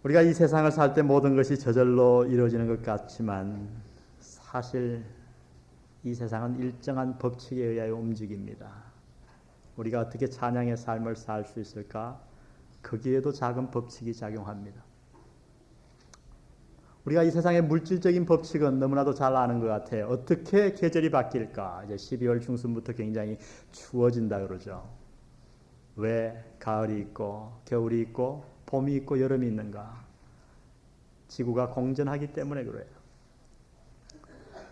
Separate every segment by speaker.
Speaker 1: 우리가 이 세상을 살 때 모든 것이 저절로 이루어지는 것 같지만 사실 이 세상은 일정한 법칙에 의하여 움직입니다. 우리가 어떻게 찬양의 삶을 살 수 있을까? 거기에도 작은 법칙이 작용합니다. 우리가 이 세상의 물질적인 법칙은 너무나도 잘 아는 것 같아요. 어떻게 계절이 바뀔까? 이제 12월 중순부터 굉장히 추워진다 그러죠. 왜 가을이 있고 겨울이 있고 봄이 있고 여름이 있는가? 지구가 공전하기 때문에 그래요.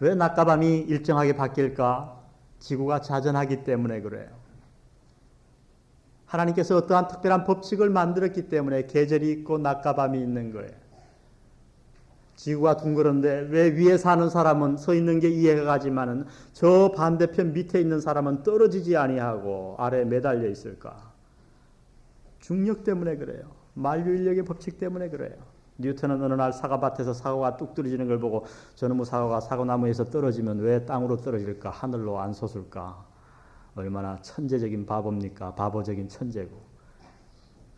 Speaker 1: 왜 낮과 밤이 일정하게 바뀔까? 지구가 자전하기 때문에 그래요. 하나님께서 어떠한 특별한 법칙을 만들었기 때문에 계절이 있고 낮과 밤이 있는 거예요. 지구가 둥그런데 왜 위에 사는 사람은 서 있는 게 이해가 가지만은 저 반대편 밑에 있는 사람은 떨어지지 아니하고 아래에 매달려 있을까? 중력 때문에 그래요. 만유인력의 법칙 때문에 그래요. 뉴턴은 어느 날 사과밭에서 사과가 뚝 떨어지는 걸 보고 저놈의 사과가 사과나무에서 떨어지면 왜 땅으로 떨어질까? 하늘로 안 솟을까? 얼마나 천재적인 바보입니까? 바보적인 천재고.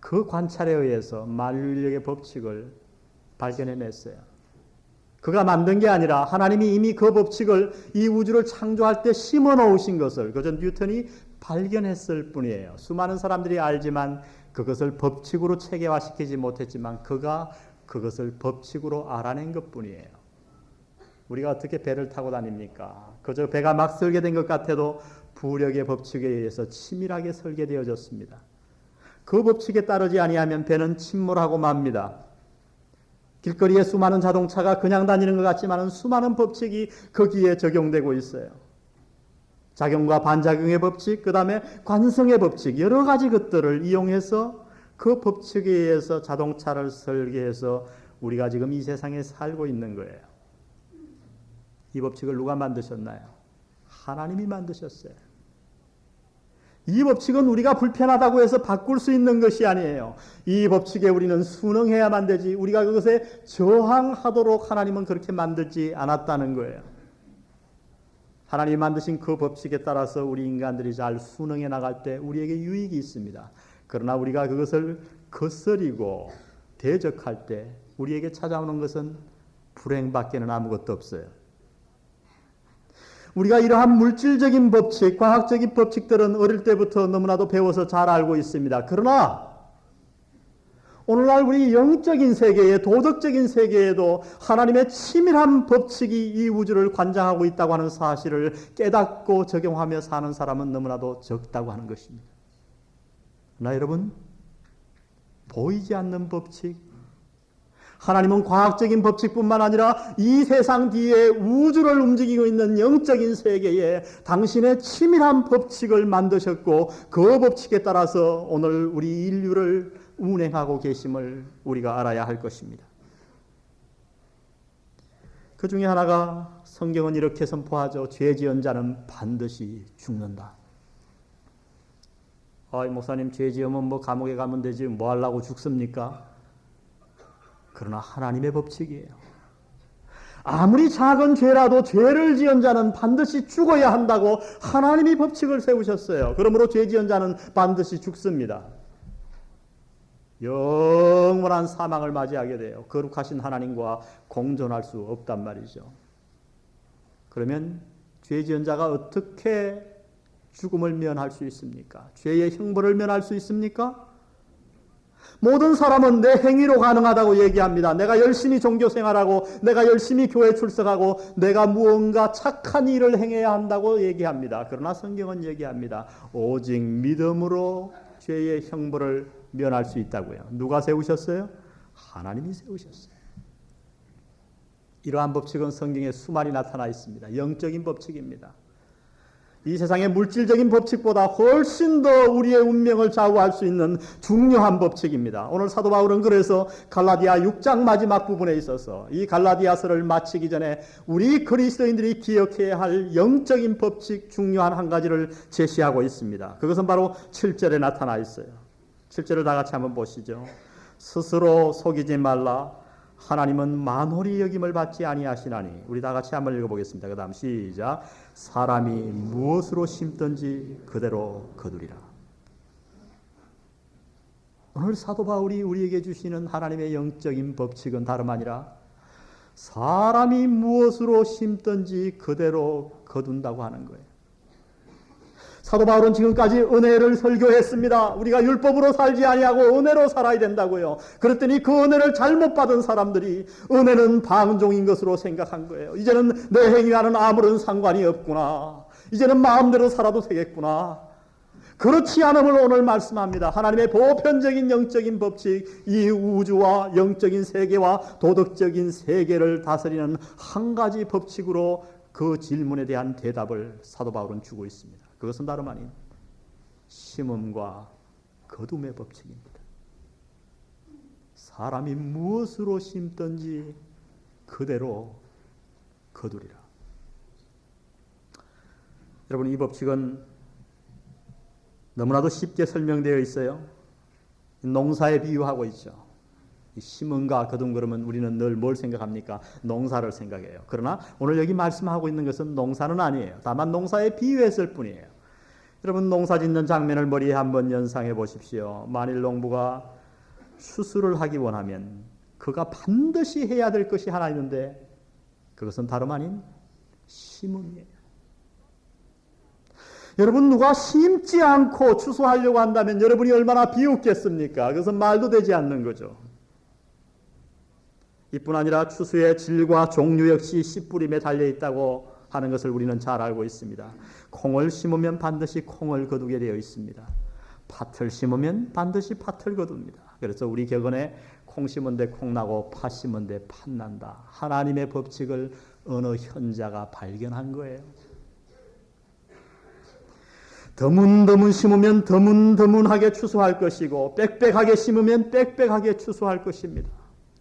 Speaker 1: 그 관찰에 의해서 만유인력의 법칙을 발견해냈어요. 그가 만든 게 아니라 하나님이 이미 그 법칙을 이 우주를 창조할 때 심어 놓으신 것을 그저 뉴턴이 발견했을 뿐이에요. 수많은 사람들이 알지만 그것을 법칙으로 체계화시키지 못했지만 그가 그것을 법칙으로 알아낸 것뿐이에요. 우리가 어떻게 배를 타고 다닙니까? 그저 배가 막 설계된 것 같아도 부력의 법칙에 의해서 치밀하게 설계되어졌습니다. 그 법칙에 따르지 아니하면 배는 침몰하고 맙니다. 길거리에 수많은 자동차가 그냥 다니는 것 같지만 수많은 법칙이 거기에 적용되고 있어요. 작용과 반작용의 법칙, 그 다음에 관성의 법칙, 여러 가지 것들을 이용해서 그 법칙에 의해서 자동차를 설계해서 우리가 지금 이 세상에 살고 있는 거예요. 이 법칙을 누가 만드셨나요? 하나님이 만드셨어요. 이 법칙은 우리가 불편하다고 해서 바꿀 수 있는 것이 아니에요. 이 법칙에 우리는 순응해야만 되지 우리가 그것에 저항하도록 하나님은 그렇게 만들지 않았다는 거예요. 하나님이 만드신 그 법칙에 따라서 우리 인간들이 잘 순응해 나갈 때 우리에게 유익이 있습니다. 그러나 우리가 그것을 거스리고 대적할 때 우리에게 찾아오는 것은 불행밖에는 아무것도 없어요. 우리가 이러한 물질적인 법칙, 과학적인 법칙들은 어릴 때부터 너무나도 배워서 잘 알고 있습니다. 그러나 오늘날 우리 영적인 세계에, 도덕적인 세계에도 하나님의 치밀한 법칙이 이 우주를 관장하고 있다고 하는 사실을 깨닫고 적용하며 사는 사람은 너무나도 적다고 하는 것입니다. 그러나 여러분, 보이지 않는 법칙, 하나님은 과학적인 법칙뿐만 아니라 이 세상 뒤에 우주를 움직이고 있는 영적인 세계에 당신의 치밀한 법칙을 만드셨고 그 법칙에 따라서 오늘 우리 인류를 운행하고 계심을 우리가 알아야 할 것입니다. 그 중에 하나가 성경은 이렇게 선포하죠. 죄 지은 자는 반드시 죽는다. 목사님 죄 지으면 뭐 감옥에 가면 되지 뭐 하려고 죽습니까? 그러나 하나님의 법칙이에요. 아무리 작은 죄라도 죄를 지은 자는 반드시 죽어야 한다고 하나님이 법칙을 세우셨어요. 그러므로 죄 지은 자는 반드시 죽습니다. 영원한 사망을 맞이하게 돼요. 거룩하신 하나님과 공존할 수 없단 말이죠. 그러면 죄 지은 자가 어떻게 죽음을 면할 수 있습니까? 죄의 형벌을 면할 수 있습니까? 모든 사람은 내 행위로 가능하다고 얘기합니다. 내가 열심히 종교 생활하고 내가 열심히 교회 출석하고 내가 무언가 착한 일을 행해야 한다고 얘기합니다. 그러나 성경은 얘기합니다. 오직 믿음으로 죄의 형벌을 면할 수 있다고요. 누가 세우셨어요? 하나님이 세우셨어요. 이러한 법칙은 성경에 수많이 나타나 있습니다. 영적인 법칙입니다. 이 세상의 물질적인 법칙보다 훨씬 더 우리의 운명을 좌우할 수 있는 중요한 법칙입니다. 오늘 사도 바울은 그래서 갈라디아 6장 마지막 부분에 있어서 이 갈라디아서를 마치기 전에 우리 그리스도인들이 기억해야 할 영적인 법칙 중요한 한 가지를 제시하고 있습니다. 그것은 바로 7절에 나타나 있어요. 7절을 다 같이 한번 보시죠. 스스로 속이지 말라. 하나님은 만홀히 여김을 받지 아니하시나니. 우리 다 같이 한번 읽어보겠습니다. 그 다음 시작. 사람이 무엇으로 심든지 그대로 거두리라. 오늘 사도 바울이 우리에게 주시는 하나님의 영적인 법칙은 다름 아니라 사람이 무엇으로 심든지 그대로 거둔다고 하는 거예요. 사도 바울은 지금까지 은혜를 설교했습니다. 우리가 율법으로 살지 아니하고 은혜로 살아야 된다고요. 그랬더니 그 은혜를 잘못 받은 사람들이 은혜는 방종인 것으로 생각한 거예요. 이제는 내 행위와는 아무런 상관이 없구나. 이제는 마음대로 살아도 되겠구나. 그렇지 않음을 오늘 말씀합니다. 하나님의 보편적인 영적인 법칙, 이 우주와 영적인 세계와 도덕적인 세계를 다스리는 한 가지 법칙으로 그 질문에 대한 대답을 사도 바울은 주고 있습니다. 그것은 다름 아닌 심음과 거둠의 법칙입니다. 사람이 무엇으로 심든지 그대로 거두리라. 여러분, 이 법칙은 너무나도 쉽게 설명되어 있어요. 농사에 비유하고 있죠. 심음과 거둠 그러면 우리는 늘 뭘 생각합니까? 농사를 생각해요. 그러나 오늘 여기 말씀하고 있는 것은 농사는 아니에요. 다만 농사에 비유했을 뿐이에요. 여러분, 농사 짓는 장면을 머리에 한번 연상해 보십시오. 만일 농부가 추수를 하기 원하면 그가 반드시 해야 될 것이 하나 있는데 그것은 다름 아닌 심음이에요. 여러분, 누가 심지 않고 추수하려고 한다면 여러분이 얼마나 비웃겠습니까? 그것은 말도 되지 않는 거죠. 이뿐 아니라 추수의 질과 종류 역시 씨 뿌림에 달려있다고 하는 것을 우리는 잘 알고 있습니다. 콩을 심으면 반드시 콩을 거두게 되어 있습니다. 팥을 심으면 반드시 팥을 거둡니다. 그래서 우리 격언에 콩 심은 데 콩 나고 팥 심은 데 팥 난다. 하나님의 법칙을 어느 현자가 발견한 거예요. 드문드문 심으면 드문드문하게 추수할 것이고 빽빽하게 심으면 빽빽하게 추수할 것입니다.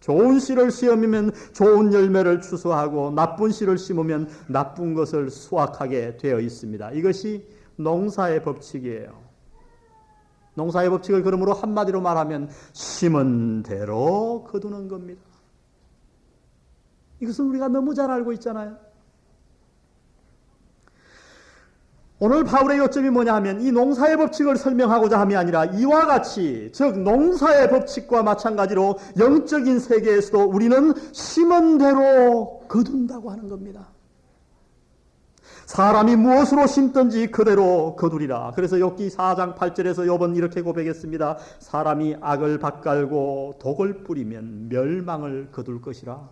Speaker 1: 좋은 씨를 심으면 좋은 열매를 추수하고 나쁜 씨를 심으면 나쁜 것을 수확하게 되어 있습니다. 이것이 농사의 법칙이에요. 농사의 법칙을 그러므로 한마디로 말하면 심은 대로 거두는 겁니다. 이것은 우리가 너무 잘 알고 있잖아요. 오늘 바울의 요점이 뭐냐 하면 이 농사의 법칙을 설명하고자 함이 아니라 이와 같이, 즉 농사의 법칙과 마찬가지로 영적인 세계에서도 우리는 심은 대로 거둔다고 하는 겁니다. 사람이 무엇으로 심든지 그대로 거두리라. 그래서 욥기 4장 8절에서 욥은 이렇게 고백했습니다. 사람이 악을 밭갈고 독을 뿌리면 멸망을 거둘 것이라.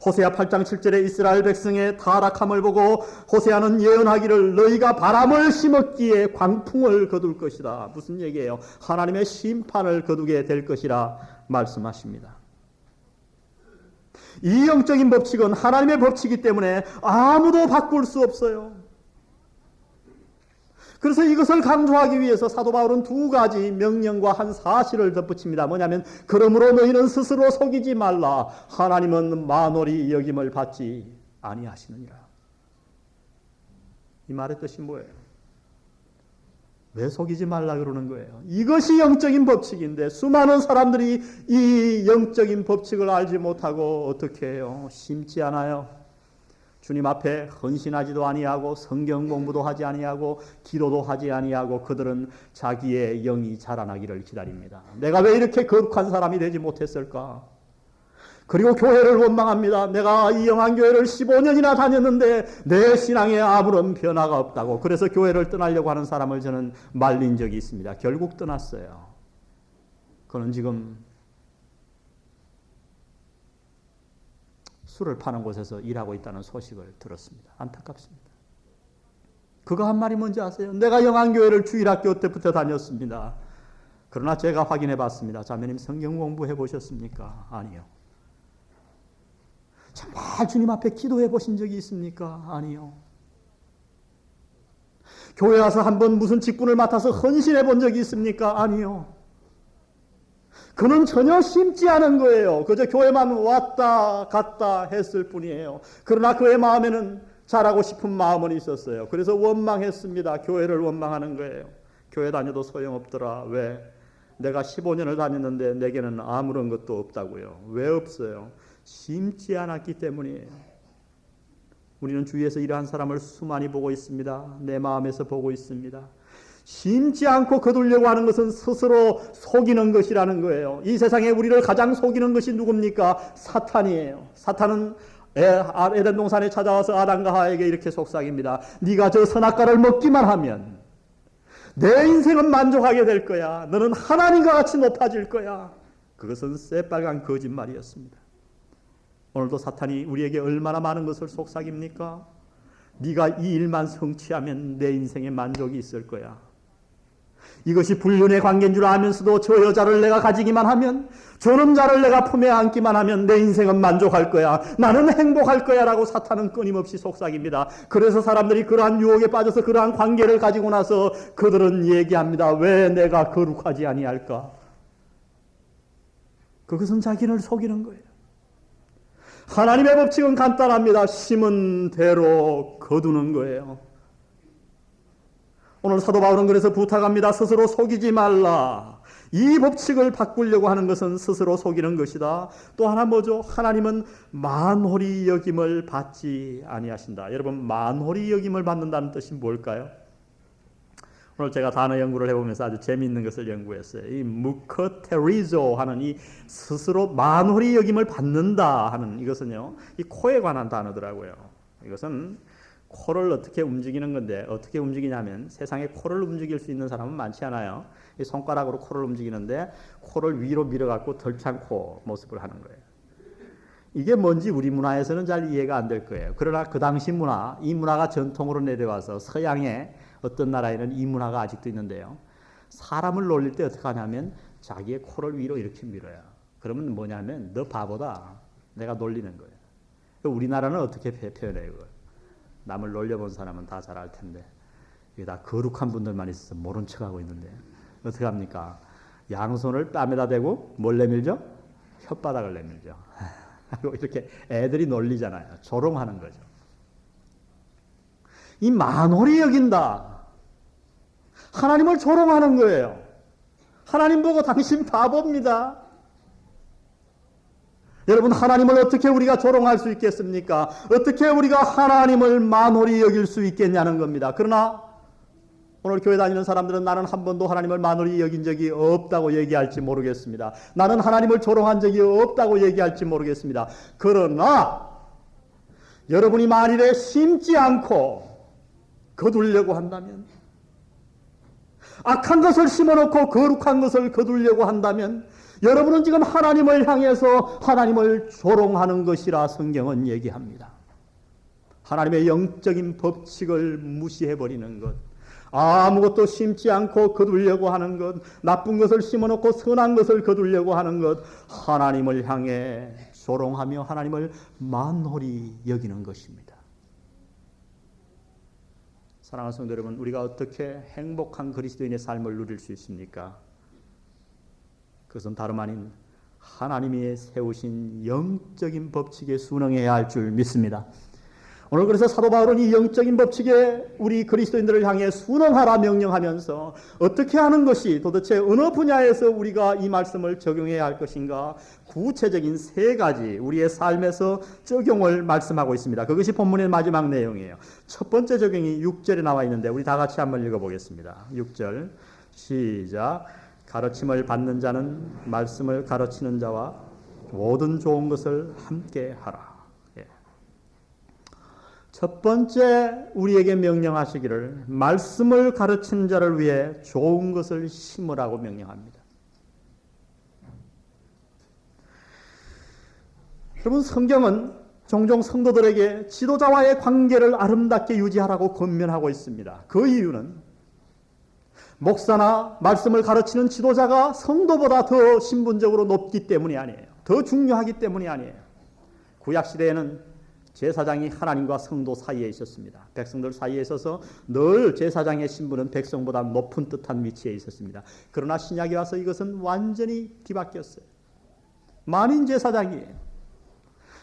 Speaker 1: 호세아 8장 7절에 이스라엘 백성의 타락함을 보고 호세아는 예언하기를 너희가 바람을 심었기에 광풍을 거둘 것이다. 무슨 얘기예요? 하나님의 심판을 거두게 될 것이라 말씀하십니다. 이 영적인 법칙은 하나님의 법칙이기 때문에 아무도 바꿀 수 없어요. 그래서 이것을 강조하기 위해서 사도 바울은 두 가지 명령과 한 사실을 덧붙입니다. 뭐냐면 그러므로 너희는 스스로 속이지 말라. 하나님은 만홀히 여김을 받지 아니하시느니라. 이 말의 뜻이 뭐예요? 왜 속이지 말라 그러는 거예요? 이것이 영적인 법칙인데 수많은 사람들이 이 영적인 법칙을 알지 못하고 어떻게 해요? 심지 않아요. 주님 앞에 헌신하지도 아니하고 성경 공부도 하지 아니하고 기도도 하지 아니하고 그들은 자기의 영이 자라나기를 기다립니다. 내가 왜 이렇게 거룩한 사람이 되지 못했을까? 그리고 교회를 원망합니다. 내가 이 영안교회를 15년이나 다녔는데 내 신앙에 아무런 변화가 없다고. 그래서 교회를 떠나려고 하는 사람을 저는 말린 적이 있습니다. 결국 떠났어요. 그는 지금 술을 파는 곳에서 일하고 있다는 소식을 들었습니다. 안타깝습니다. 그거 한 말이 뭔지 아세요? 내가 영안교회를 주일학교 때부터 다녔습니다. 그러나 제가 확인해 봤습니다. 자매님 성경 공부해 보셨습니까? 아니요. 정말 주님 앞에 기도해 보신 적이 있습니까? 아니요. 교회 와서 한번 무슨 직분을 맡아서 헌신해 본 적이 있습니까? 아니요. 그는 전혀 심지 않은 거예요. 그저 교회만 왔다 갔다 했을 뿐이에요. 그러나 그의 마음에는 잘하고 싶은 마음은 있었어요. 그래서 원망했습니다. 교회를 원망하는 거예요. 교회 다녀도 소용없더라. 왜? 내가 15년을 다녔는데 내게는 아무런 것도 없다고요. 왜 없어요? 심지 않았기 때문이에요. 우리는 주위에서 이러한 사람을 수많이 보고 있습니다. 내 마음에서 보고 있습니다. 심지 않고 거두려고 하는 것은 스스로 속이는 것이라는 거예요. 이 세상에 우리를 가장 속이는 것이 누굽니까? 사탄이에요. 사탄은 에덴 동산에 찾아와서 아담과 하와에게 이렇게 속삭입니다. 네가 저 선악과를 먹기만 하면 내 인생은 만족하게 될 거야. 너는 하나님과 같이 높아질 거야. 그것은 새빨간 거짓말이었습니다. 오늘도 사탄이 우리에게 얼마나 많은 것을 속삭입니까? 네가 이 일만 성취하면 내 인생에 만족이 있을 거야. 이것이 불륜의 관계인 줄 알면서도 저 여자를 내가 가지기만 하면, 저 남자를 내가 품에 안기만 하면 내 인생은 만족할 거야. 나는 행복할 거야 라고 사탄은 끊임없이 속삭입니다. 그래서 사람들이 그러한 유혹에 빠져서 그러한 관계를 가지고 나서 그들은 얘기합니다. 왜 내가 거룩하지 아니할까? 그것은 자기를 속이는 거예요. 하나님의 법칙은 간단합니다. 심은 대로 거두는 거예요. 오늘 사도 바울은 그래서 부탁합니다. 스스로 속이지 말라. 이 법칙을 바꾸려고 하는 것은 스스로 속이는 것이다. 또 하나 뭐죠? 하나님은 만홀히 여김을 받지 아니하신다. 여러분, 만홀히 여김을 받는다는 뜻이 뭘까요? 오늘 제가 단어 연구를 해보면서 아주 재미있는 것을 연구했어요. 이 무커테리조 하는 이 스스로 만홀히 여김을 받는다 하는 이것은요, 이 코에 관한 단어더라고요. 이것은 코를 어떻게 움직이는 건데, 어떻게 움직이냐면 세상에 코를 움직일 수 있는 사람은 많지 않아요. 이 손가락으로 코를 움직이는데 코를 위로 밀어갖고 덜찬 코 모습을 하는 거예요. 이게 뭔지 우리 문화에서는 잘 이해가 안 될 거예요. 그러나 그 당시 문화, 이 문화가 전통으로 내려와서 서양의 어떤 나라에는 이 문화가 아직도 있는데요. 사람을 놀릴 때 어떻게 하냐면 자기의 코를 위로 이렇게 밀어요. 그러면 뭐냐면 너 바보다. 내가 놀리는 거예요. 우리나라는 어떻게 표현해요? 그걸? 남을 놀려본 사람은 다 잘 알 텐데 이게 다 거룩한 분들만 있어서 모른 척하고 있는데 어떻게 합니까? 양손을 뺨에다 대고 뭘 내밀죠? 혓바닥을 내밀죠. 이렇게 애들이 놀리잖아요. 조롱하는 거죠. 이 만홀히 여긴다. 하나님을 조롱하는 거예요. 하나님 보고 당신 바보입니다. 여러분, 하나님을 어떻게 우리가 조롱할 수 있겠습니까? 어떻게 우리가 하나님을 만홀히 여길 수 있겠냐는 겁니다. 그러나 오늘 교회 다니는 사람들은 나는 한 번도 하나님을 만홀히 여긴 적이 없다고 얘기할지 모르겠습니다. 나는 하나님을 조롱한 적이 없다고 얘기할지 모르겠습니다. 그러나 여러분이 만일에 심지 않고 거두려고 한다면, 악한 것을 심어놓고 거룩한 것을 거두려고 한다면 여러분은 지금 하나님을 향해서 하나님을 조롱하는 것이라 성경은 얘기합니다. 하나님의 영적인 법칙을 무시해버리는 것, 아무것도 심지 않고 거두려고 하는 것, 나쁜 것을 심어놓고 선한 것을 거두려고 하는 것, 하나님을 향해 조롱하며 하나님을 만홀히 여기는 것입니다. 사랑하는 성도 여러분, 우리가 어떻게 행복한 그리스도인의 삶을 누릴 수 있습니까? 그것은 다름 아닌 하나님이 세우신 영적인 법칙에 순응해야 할 줄 믿습니다. 오늘 그래서 사도 바울은 이 영적인 법칙에 우리 그리스도인들을 향해 순응하라 명령하면서 어떻게 하는 것이 도대체 어느 분야에서 우리가 이 말씀을 적용해야 할 것인가, 구체적인 3가지 우리의 삶에서 적용을 말씀하고 있습니다. 그것이 본문의 마지막 내용이에요. 첫 번째 적용이 6절에 나와 있는데 우리 다 같이 한번 읽어보겠습니다. 6절 시작. 가르침을 받는 자는 말씀을 가르치는 자와 모든 좋은 것을 함께 하라. 첫 번째 우리에게 명령하시기를 말씀을 가르치는 자를 위해 좋은 것을 심으라고 명령합니다. 여러분, 성경은 종종 성도들에게 지도자와의 관계를 아름답게 유지하라고 권면하고 있습니다. 그 이유는 목사나 말씀을 가르치는 지도자가 성도보다 더 신분적으로 높기 때문이 아니에요. 더 중요하기 때문이 아니에요. 구약시대에는 제사장이 하나님과 성도 사이에 있었습니다. 백성들 사이에 있어서 늘 제사장의 신분은 백성보다 높은 듯한 위치에 있었습니다. 그러나 신약에 와서 이것은 완전히 뒤바뀌었어요. 만인 제사장이에요.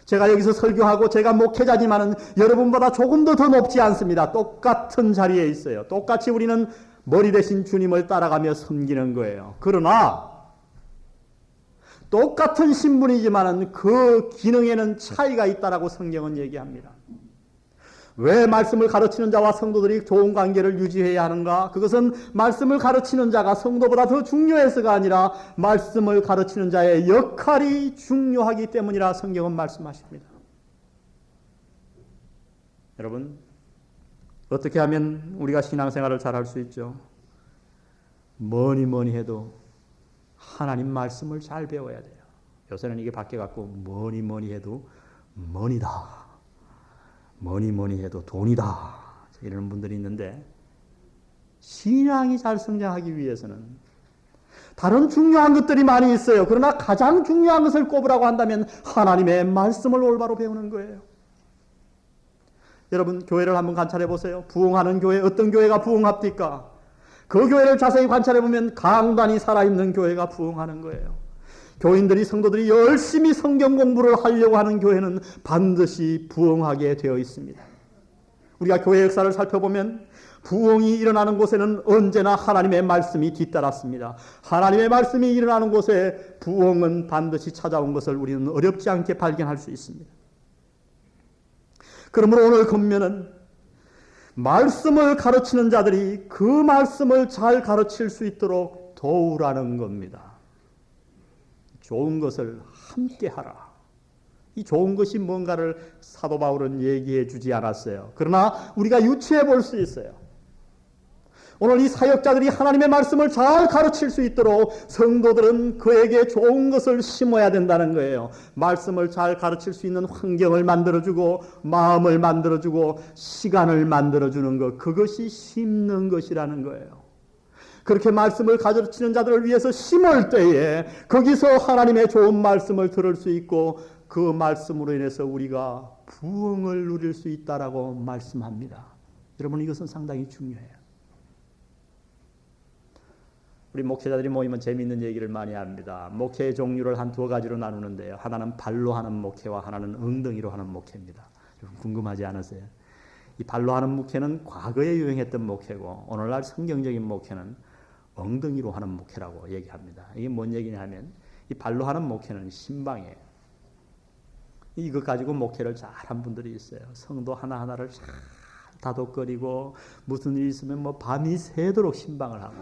Speaker 1: 제가 여기서 설교하고 제가 목회자지만은 여러분보다 조금도 더 높지 않습니다. 똑같은 자리에 있어요. 똑같이 우리는 머리 대신 주님을 따라가며 섬기는 거예요. 그러나 똑같은 신분이지만은 그 기능에는 차이가 있다라고 성경은 얘기합니다. 왜 말씀을 가르치는 자와 성도들이 좋은 관계를 유지해야 하는가? 그것은 말씀을 가르치는 자가 성도보다 더 중요해서가 아니라 말씀을 가르치는 자의 역할이 중요하기 때문이라 성경은 말씀하십니다. 여러분, 어떻게 하면 우리가 신앙생활을 잘할 수 있죠? 뭐니 해도 하나님 말씀을 잘 배워야 돼요. 요새는 이게 바뀌어갖고 뭐니 해도 머니다. 뭐니 해도 돈이다. 이러는 분들이 있는데 신앙이 잘 성장하기 위해서는 다른 중요한 것들이 많이 있어요. 그러나 가장 중요한 것을 꼽으라고 한다면 하나님의 말씀을 올바로 배우는 거예요. 여러분, 교회를 한번 관찰해 보세요. 부흥하는 교회, 어떤 교회가 부흥합니까? 그 교회를 자세히 관찰해 보면 강단이 살아있는 교회가 부흥하는 거예요. 교인들이, 성도들이 열심히 성경 공부를 하려고 하는 교회는 반드시 부흥하게 되어 있습니다. 우리가 교회 역사를 살펴보면 부흥이 일어나는 곳에는 언제나 하나님의 말씀이 뒤따랐습니다. 하나님의 말씀이 일어나는 곳에 부흥은 반드시 찾아온 것을 우리는 어렵지 않게 발견할 수 있습니다. 그러므로 오늘 권면은 말씀을 가르치는 자들이 그 말씀을 잘 가르칠 수 있도록 도우라는 겁니다. 좋은 것을 함께 하라. 이 좋은 것이 뭔가를 사도 바울은 얘기해 주지 않았어요. 그러나 우리가 유추해 볼 수 있어요. 오늘 이 사역자들이 하나님의 말씀을 잘 가르칠 수 있도록 성도들은 그에게 좋은 것을 심어야 된다는 거예요. 말씀을 잘 가르칠 수 있는 환경을 만들어주고 마음을 만들어주고 시간을 만들어주는 것, 그것이 심는 것이라는 거예요. 그렇게 말씀을 가르치는 자들을 위해서 심을 때에 거기서 하나님의 좋은 말씀을 들을 수 있고 그 말씀으로 인해서 우리가 부흥을 누릴 수 있다라고 말씀합니다. 여러분, 이것은 상당히 중요해요. 우리 목회자들이 모이면 재미있는 얘기를 많이 합니다. 목회의 종류를 한 두 가지로 나누는데요. 하나는 발로 하는 목회와 하나는 엉덩이로 하는 목회입니다. 여러분, 궁금하지 않으세요? 이 발로 하는 목회는 과거에 유행했던 목회고 오늘날 성경적인 목회는 엉덩이로 하는 목회라고 얘기합니다. 이게 뭔 얘기냐 하면 이 발로 하는 목회는 신방이에요. 이것 가지고 목회를 잘한 분들이 있어요. 성도 하나하나를 잘 다독거리고 무슨 일이 있으면 뭐 밤이 새도록 신방을 하고.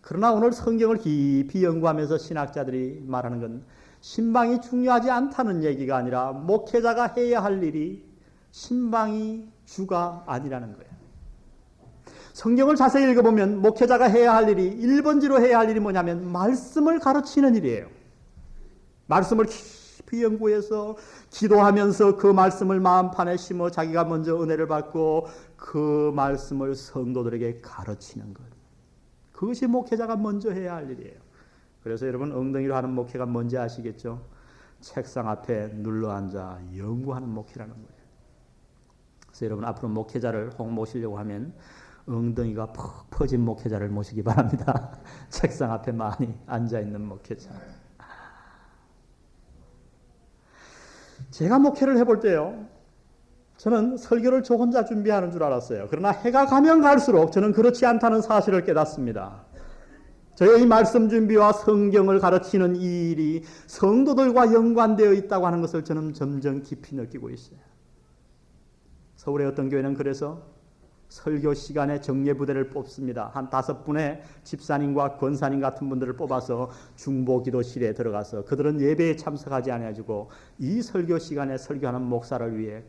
Speaker 1: 그러나 오늘 성경을 깊이 연구하면서 신학자들이 말하는 건 신방이 중요하지 않다는 얘기가 아니라 목회자가 해야 할 일이 신방이 주가 아니라는 거예요. 성경을 자세히 읽어보면 목회자가 해야 할 일이 1번지로 해야 할 일이 뭐냐면 말씀을 가르치는 일이에요. 말씀을 깊이 연구해서 기도하면서 그 말씀을 마음판에 심어 자기가 먼저 은혜를 받고 그 말씀을 성도들에게 가르치는 것. 그것이 목회자가 먼저 해야 할 일이에요. 그래서 여러분, 엉덩이로 하는 목회가 뭔지 아시겠죠? 책상 앞에 눌러앉아 연구하는 목회라는 거예요. 그래서 여러분, 앞으로 목회자를 혹 모시려고 하면 엉덩이가 푹 퍼진 목회자를 모시기 바랍니다. 책상 앞에 많이 앉아있는 목회자. 제가 목회를 해볼 때요, 저는 설교를 저 혼자 준비하는 줄 알았어요. 그러나 해가 가면 갈수록 저는 그렇지 않다는 사실을 깨닫습니다. 저의 이 말씀 준비와 성경을 가르치는 이 일이 성도들과 연관되어 있다고 하는 것을 저는 점점 깊이 느끼고 있어요. 서울의 어떤 교회는 그래서 설교 시간에 정예부대를 뽑습니다. 한 5분의 집사님과 권사님 같은 분들을 뽑아서 중보기도실에 들어가서 그들은 예배에 참석하지 않아가지고 이 설교 시간에 설교하는 목사를 위해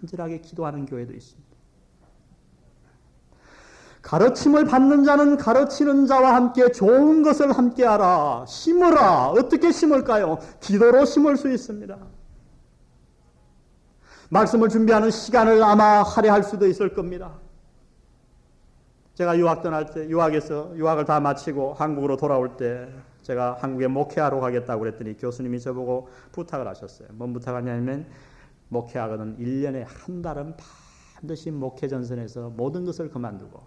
Speaker 1: 간절하게 기도하는 교회도 있습니다. 가르침을 받는 자는 가르치는 자와 함께 좋은 것을 함께하라. 심으라. 어떻게 심을까요? 기도로 심을 수 있습니다. 말씀을 준비하는 시간을 아마 할애할 수도 있을 겁니다. 제가 유학 떠날 때, 유학을 다 마치고 한국으로 돌아올 때 제가 한국에 목회하러 가겠다고 그랬더니 교수님이 저보고 부탁을 하셨어요. 뭔 부탁하냐면 목회하거든 1년에 한 달은 반드시 목회 전선에서 모든 것을 그만두고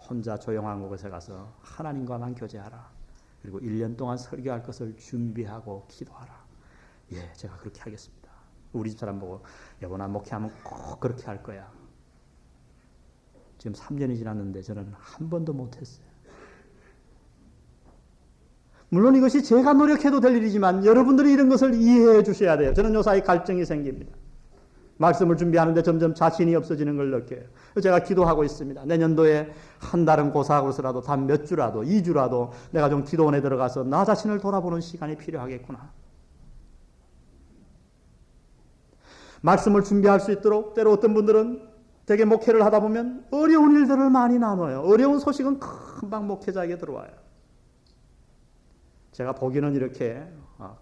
Speaker 1: 혼자 조용한 곳에 가서 하나님과만 교제하라. 그리고 1년 동안 설교할 것을 준비하고 기도하라. 예, 제가 그렇게 하겠습니다. 우리 집 사람 보고 여보, 나 목회하면 꼭 그렇게 할 거야. 지금 3년이 지났는데 저는 한 번도 못했어요. 물론 이것이 제가 노력해도 될 일이지만 여러분들이 이런 것을 이해해 주셔야 돼요. 저는 요사이 갈증이 생깁니다. 말씀을 준비하는데 점점 자신이 없어지는 걸 느껴요. 제가 기도하고 있습니다. 내년도에 한 달은 고사하고서라도 단 몇 주라도 2주라도 내가 좀 기도원에 들어가서 나 자신을 돌아보는 시간이 필요하겠구나. 말씀을 준비할 수 있도록 때로 어떤 분들은 되게 목회를 하다 보면 어려운 일들을 많이 나눠요. 어려운 소식은 금방 목회자에게 들어와요. 제가 보기는 이렇게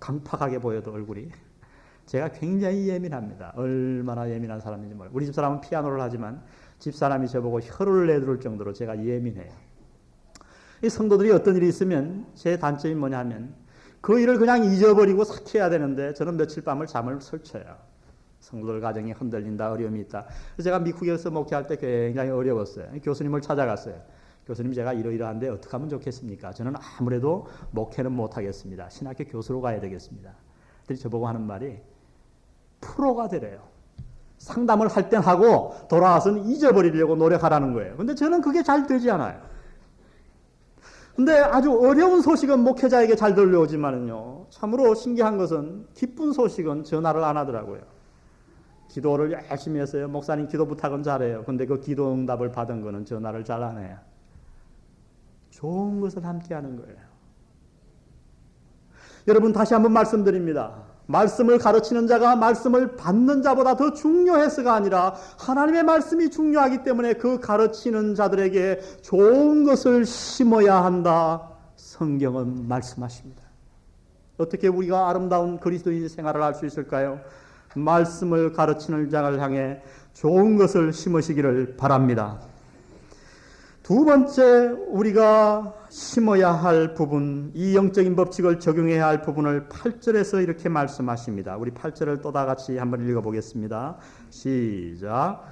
Speaker 1: 강팍하게 보여도 얼굴이 제가 굉장히 예민합니다. 얼마나 예민한 사람인지 몰라요. 우리 집사람은 피아노를 하지만 집사람이 저보고 혀를 내두를 정도로 제가 예민해요. 이 성도들이 어떤 일이 있으면 제 단점이 뭐냐 하면 그 일을 그냥 잊어버리고 삭혀야 되는데 저는 며칠 밤을 잠을 설쳐요. 성도들 가정이 흔들린다, 어려움이 있다. 그래서 제가 미국에서 목회할 때 굉장히 어려웠어요. 교수님을 찾아갔어요. 교수님, 제가 이러이러한데 어떻게 하면 좋겠습니까? 저는 아무래도 목회는 못하겠습니다. 신학교 교수로 가야 되겠습니다. 그들이 저보고 하는 말이 프로가 되래요. 상담을 할 땐 하고 돌아와서는 잊어버리려고 노력하라는 거예요. 근데 저는 그게 잘 되지 않아요. 근데 아주 어려운 소식은 목회자에게 잘 들려오지만은요, 참으로 신기한 것은 기쁜 소식은 전화를 안 하더라고요. 기도를 열심히 했어요. 목사님 기도 부탁은 잘해요. 근데 그 기도 응답을 받은 거는 전화를 잘 안 해요. 좋은 것을 함께 하는 거예요. 여러분, 다시 한번 말씀드립니다. 말씀을 가르치는 자가 말씀을 받는 자보다 더 중요해서가 아니라 하나님의 말씀이 중요하기 때문에 그 가르치는 자들에게 좋은 것을 심어야 한다. 성경은 말씀하십니다. 어떻게 우리가 아름다운 그리스도인 생활을 할 수 있을까요? 말씀을 가르치는 자를 향해 좋은 것을 심으시기를 바랍니다. 두 번째 우리가 심어야 할 부분, 이 영적인 법칙을 적용해야 할 부분을 8절에서 이렇게 말씀하십니다. 우리 8절을 또 다 같이 한번 읽어보겠습니다. 시작.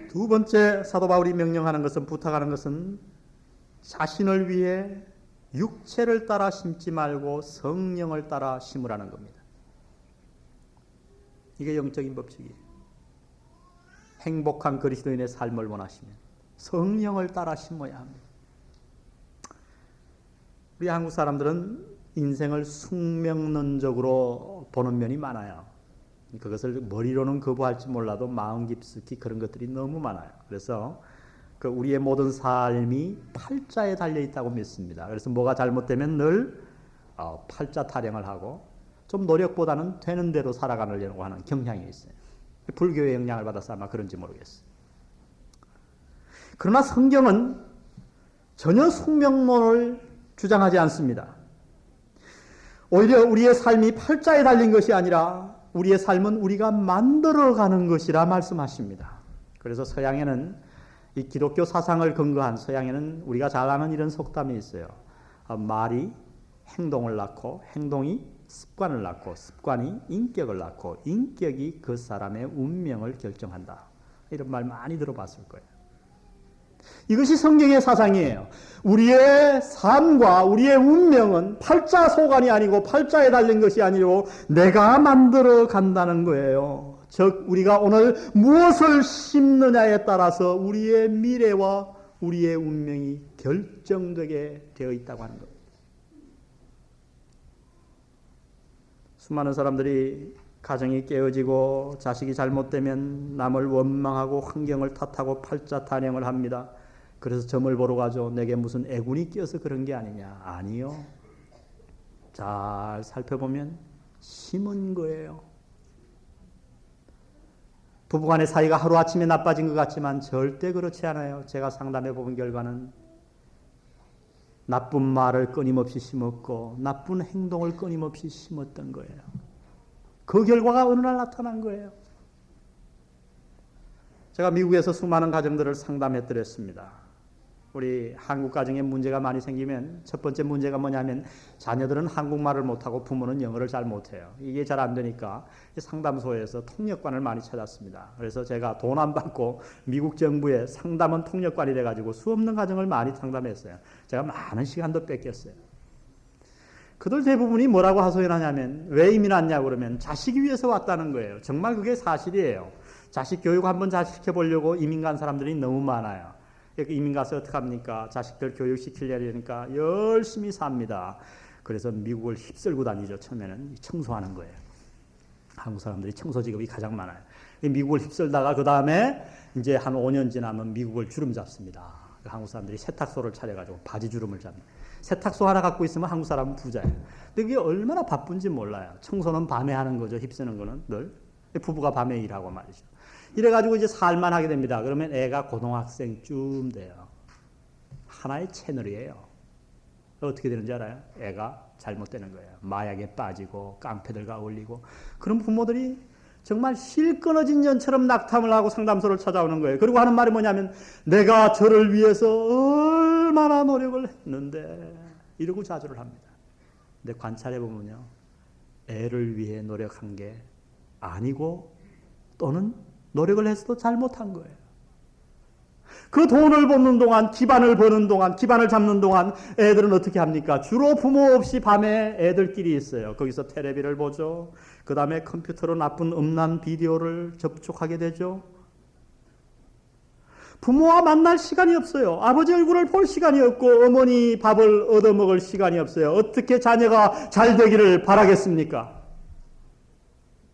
Speaker 1: 두 번째 사도 바울이 명령하는 것은, 부탁하는 것은 자신을 위해 육체를 따라 심지 말고 성령을 따라 심으라는 겁니다. 이게 영적인 법칙이에요. 행복한 그리스도인의 삶을 원하시면 성령을 따라 심어야 합니다. 우리 한국 사람들은 인생을 숙명론적으로 보는 면이 많아요. 그것을 머리로는 거부할지 몰라도 마음 깊숙이 그런 것들이 너무 많아요. 그래서 우리의 모든 삶이 팔자에 달려있다고 믿습니다. 그래서 뭐가 잘못되면 늘 팔자 타령을 하고 좀 노력보다는 되는 대로 살아가려고 하는 경향이 있어요. 불교의 영향을 받아서 아마 그런지 모르겠어요. 그러나 성경은 전혀 숙명론을 주장하지 않습니다. 오히려 우리의 삶이 팔자에 달린 것이 아니라 우리의 삶은 우리가 만들어가는 것이라 말씀하십니다. 그래서 서양에는 이 기독교 사상을 근거한, 서양에는 우리가 잘 아는 이런 속담이 있어요. 말이 행동을 낳고 행동이 습관을 낳고 습관이 인격을 낳고 인격이 그 사람의 운명을 결정한다. 이런 말 많이 들어봤을 거예요. 이것이 성경의 사상이에요. 우리의 삶과 우리의 운명은 팔자 소관이 아니고 팔자에 달린 것이 아니고 내가 만들어 간다는 거예요. 즉 우리가 오늘 무엇을 심느냐에 따라서 우리의 미래와 우리의 운명이 결정되게 되어 있다고 하는 겁니다. 수많은 사람들이 가정이 깨어지고 자식이 잘못되면 남을 원망하고 환경을 탓하고 팔자 타령을 합니다. 그래서 점을 보러 가죠. 내게 무슨 애군이 끼어서 그런 게 아니냐. 아니요. 잘 살펴보면 심은 거예요. 부부간의 사이가 하루아침에 나빠진 것 같지만 절대 그렇지 않아요. 제가 상담해 본 결과는 나쁜 말을 끊임없이 심었고 나쁜 행동을 끊임없이 심었던 거예요. 그 결과가 어느 날 나타난 거예요. 제가 미국에서 수많은 가정들을 상담해 드렸습니다. 우리 한국 가정에 문제가 많이 생기면 첫 번째 문제가 뭐냐면 자녀들은 한국말을 못하고 부모는 영어를 잘 못해요. 이게 잘 안 되니까 상담소에서 통역관을 많이 찾았습니다. 그래서 제가 돈 안 받고 미국 정부의 상담원 통역관이 돼가지고 수없는 가정을 많이 상담했어요. 제가 많은 시간도 뺏겼어요. 그들 대부분이 뭐라고 하소연하냐면 왜 이민 왔냐고 그러면 자식이 위해서 왔다는 거예요. 정말 그게 사실이에요. 자식 교육 한번 잘 시켜보려고 이민 간 사람들이 너무 많아요. 이민 가서 어떡합니까? 자식들 교육시키려니까 열심히 삽니다. 그래서 미국을 휩쓸고 다니죠. 처음에는 청소하는 거예요. 한국 사람들이 청소 직업이 가장 많아요. 미국을 휩쓸다가 그 다음에 이제 한 5년 지나면 미국을 주름 잡습니다. 한국 사람들이 세탁소를 차려가지고 바지 주름을 잡니다. 세탁소 하나 갖고 있으면 한국 사람은 부자예요. 근데 그게 얼마나 바쁜지 몰라요. 청소는 밤에 하는 거죠. 휩쓰는 거는 늘. 부부가 밤에 일하고 말이죠. 이래가지고 이제 살만 하게 됩니다. 그러면 애가 고등학생쯤 돼요. 하나의 채널이에요. 어떻게 되는지 알아요? 애가 잘못되는 거예요. 마약에 빠지고 깡패들과 어울리고. 그런 부모들이 정말 실 끊어진 년처럼 낙탐을 하고 상담소를 찾아오는 거예요. 그리고 하는 말이 뭐냐면 내가 저를 위해서 얼마나 노력을 했는데 이러고 자주를 합니다. 근데 관찰해 보면요. 애를 위해 노력한 게 아니고 또는 노력을 해서도 잘못한 거예요. 그 돈을 버는 동안, 기반을 버는 동안, 기반을 잡는 동안 애들은 어떻게 합니까? 주로 부모 없이 밤에 애들끼리 있어요. 거기서 텔레비를 보죠. 그 다음에 컴퓨터로 나쁜 음란 비디오를 접촉하게 되죠. 부모와 만날 시간이 없어요. 아버지 얼굴을 볼 시간이 없고 어머니 밥을 얻어먹을 시간이 없어요. 어떻게 자녀가 잘 되기를 바라겠습니까?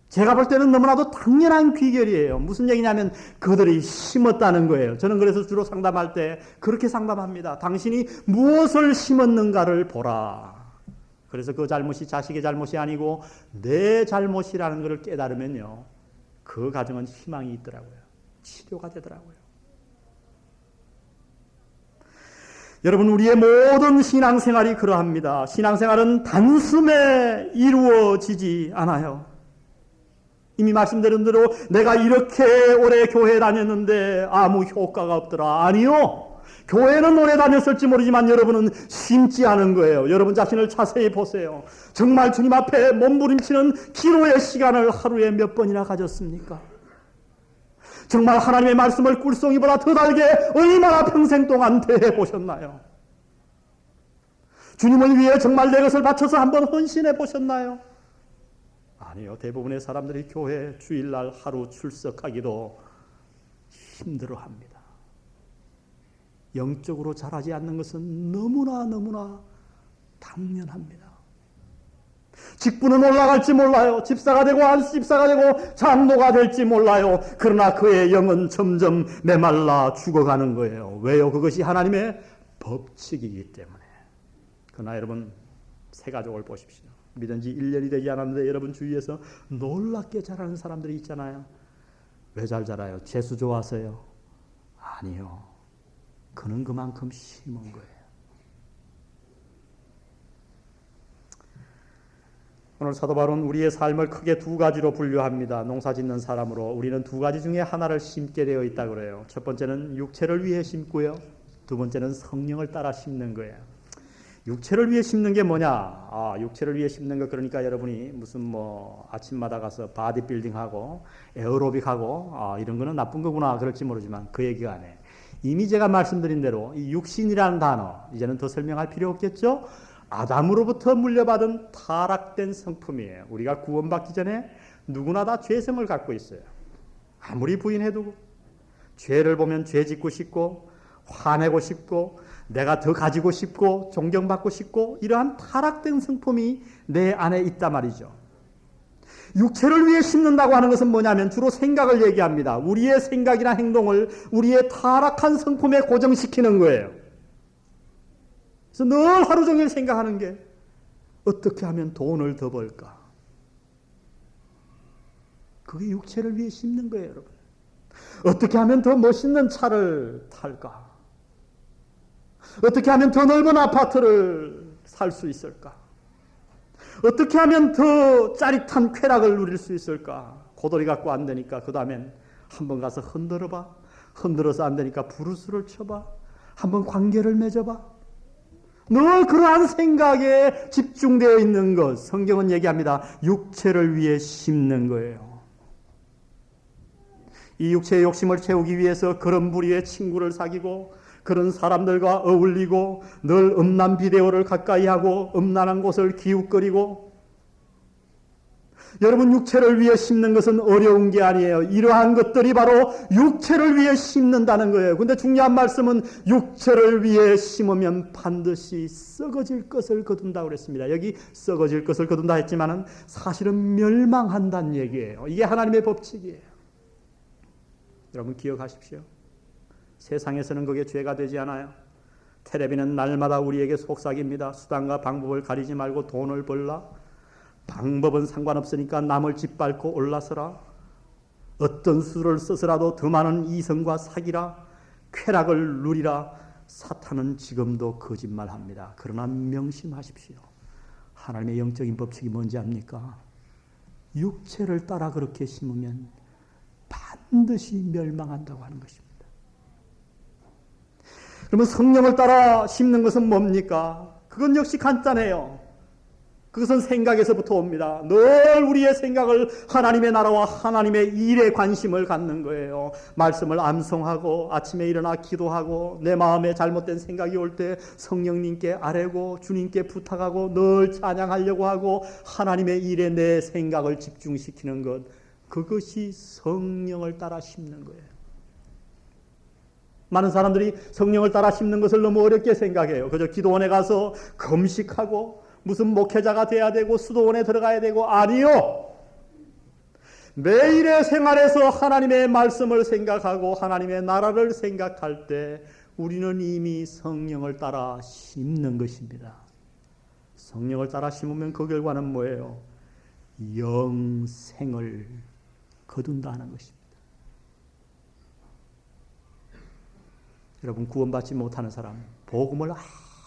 Speaker 1: 제가 볼 때는 너무나도 당연한 귀결이에요. 무슨 얘기냐면 그들이 심었다는 거예요. 저는 그래서 주로 상담할 때 그렇게 상담합니다. 당신이 무엇을 심었는가를 보라. 그래서 그 잘못이 자식의 잘못이 아니고 내 잘못이라는 것을 깨달으면요. 그 가정은 희망이 있더라고요. 치료가 되더라고요. 여러분, 우리의 모든 신앙생활이 그러합니다. 신앙생활은 단숨에 이루어지지 않아요. 이미 말씀드린 대로 내가 이렇게 오래 교회 다녔는데 아무 효과가 없더라. 아니요. 교회는 오래 다녔을지 모르지만 여러분은 심지 않은 거예요. 여러분 자신을 자세히 보세요. 정말 주님 앞에 몸부림치는 기도의 시간을 하루에 몇 번이나 가졌습니까? 정말 하나님의 말씀을 꿀송이보다 더 달게 얼마나 평생 동안 대해 보셨나요? 주님을 위해 정말 내 것을 바쳐서 한번 헌신해 보셨나요? 아니요. 대부분의 사람들이 교회 주일날 하루 출석하기도 힘들어합니다. 영적으로 자라지 않는 것은 너무나 당연합니다. 직분은 올라갈지 몰라요. 집사가 되고 안수집사가 되고 장로가 될지 몰라요. 그러나 그의 영은 점점 메말라 죽어가는 거예요. 왜요? 그것이 하나님의 법칙이기 때문에. 그러나 여러분, 새 가족을 보십시오. 믿은 지 1년이 되지 않았는데 여러분 주위에서 놀랍게 자라는 사람들이 있잖아요. 왜 잘 자라요? 재수 좋아서요? 아니요. 그는 그만큼 심은 거예요. 오늘 사도 바울은 우리의 삶을 크게 두 가지로 분류합니다. 농사 짓는 사람으로 우리는 두 가지 중에 하나를 심게 되어 있다 그래요. 첫 번째는 육체를 위해 심고요. 두 번째는 성령을 따라 심는 거예요. 육체를 위해 심는 게 뭐냐? 육체를 위해 심는 거 그러니까 여러분이 무슨 아침마다 가서 바디빌딩하고 에어로빅하고 이런 거는 나쁜 거구나 그럴지 모르지만 그 얘기가 아니에요. 이미 제가 말씀드린 대로 이 육신이라는 단어 이제는 더 설명할 필요 없겠죠? 아담으로부터 물려받은 타락된 성품이에요. 우리가 구원받기 전에 누구나 다 죄성을 갖고 있어요. 아무리 부인해도 죄를 보면 죄 짓고 싶고 화내고 싶고 내가 더 가지고 싶고 존경받고 싶고 이러한 타락된 성품이 내 안에 있단 말이죠. 육체를 위해 심는다고 하는 것은 뭐냐면 주로 생각을 얘기합니다. 우리의 생각이나 행동을 우리의 타락한 성품에 고정시키는 거예요. 그래서 늘 하루 종일 생각하는 게 어떻게 하면 돈을 더 벌까? 그게 육체를 위해 심는 거예요, 여러분. 어떻게 하면 더 멋있는 차를 탈까? 어떻게 하면 더 넓은 아파트를 살 수 있을까? 어떻게 하면 더 짜릿한 쾌락을 누릴 수 있을까? 고돌이 갖고 안 되니까 그 다음엔 한번 가서 흔들어봐. 흔들어서 안 되니까 브루스를 쳐봐. 한번 관계를 맺어봐. 늘 그러한 생각에 집중되어 있는 것. 성경은 얘기합니다. 육체를 위해 심는 거예요. 이 육체의 욕심을 채우기 위해서 그런 부류의 친구를 사귀고 그런 사람들과 어울리고 늘 음란 비디오를 가까이 하고 음란한 곳을 기웃거리고 여러분, 육체를 위해 심는 것은 어려운 게 아니에요. 이러한 것들이 바로 육체를 위해 심는다는 거예요. 근데 중요한 말씀은 육체를 위해 심으면 반드시 썩어질 것을 거둔다고 그랬습니다. 여기 썩어질 것을 거둔다 했지만은 사실은 멸망한다는 얘기예요. 이게 하나님의 법칙이에요. 여러분 기억하십시오. 세상에서는 그게 죄가 되지 않아요. 텔레비는 날마다 우리에게 속삭입니다. 수단과 방법을 가리지 말고 돈을 벌라. 방법은 상관없으니까 남을 짓밟고 올라서라. 어떤 수를 써서라도 더 많은 이성과 사귀라. 쾌락을 누리라. 사탄은 지금도 거짓말합니다. 그러나 명심하십시오. 하나님의 영적인 법칙이 뭔지 압니까? 육체를 따라 그렇게 심으면 반드시 멸망한다고 하는 것입니다. 그러면 성령을 따라 심는 것은 뭡니까? 그건 역시 간단해요. 그것은 생각에서부터 옵니다. 늘 우리의 생각을 하나님의 나라와 하나님의 일에 관심을 갖는 거예요. 말씀을 암송하고 아침에 일어나 기도하고 내 마음에 잘못된 생각이 올 때 성령님께 아뢰고 주님께 부탁하고 늘 찬양하려고 하고 하나님의 일에 내 생각을 집중시키는 것, 그것이 성령을 따라 심는 거예요. 많은 사람들이 성령을 따라 심는 것을 너무 어렵게 생각해요. 그저 기도원에 가서 금식하고 무슨 목회자가 돼야 되고 수도원에 들어가야 되고, 아니요. 매일의 생활에서 하나님의 말씀을 생각하고 하나님의 나라를 생각할 때 우리는 이미 성령을 따라 심는 것입니다. 성령을 따라 심으면 그 결과는 뭐예요? 영생을 거둔다는 것입니다. 여러분, 구원받지 못하는 사람, 복음을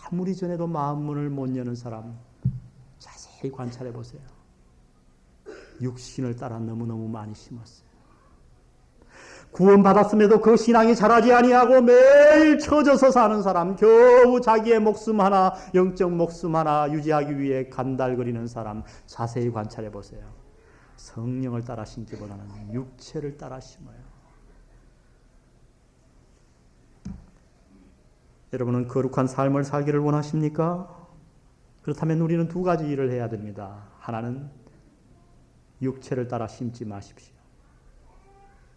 Speaker 1: 아무리 전해도 마음문을 못 여는 사람 자세히 관찰해 보세요. 육신을 따라 너무너무 많이 심었어요. 구원받았음에도 그 신앙이 자라지 아니하고 매일 처져서 사는 사람, 겨우 자기의 목숨 하나, 영적 목숨 하나 유지하기 위해 간달거리는 사람 자세히 관찰해 보세요. 성령을 따라 심기보다는 육체를 따라 심어요. 여러분은 거룩한 삶을 살기를 원하십니까? 그렇다면 우리는 두 가지 일을 해야 됩니다. 하나는 육체를 따라 심지 마십시오.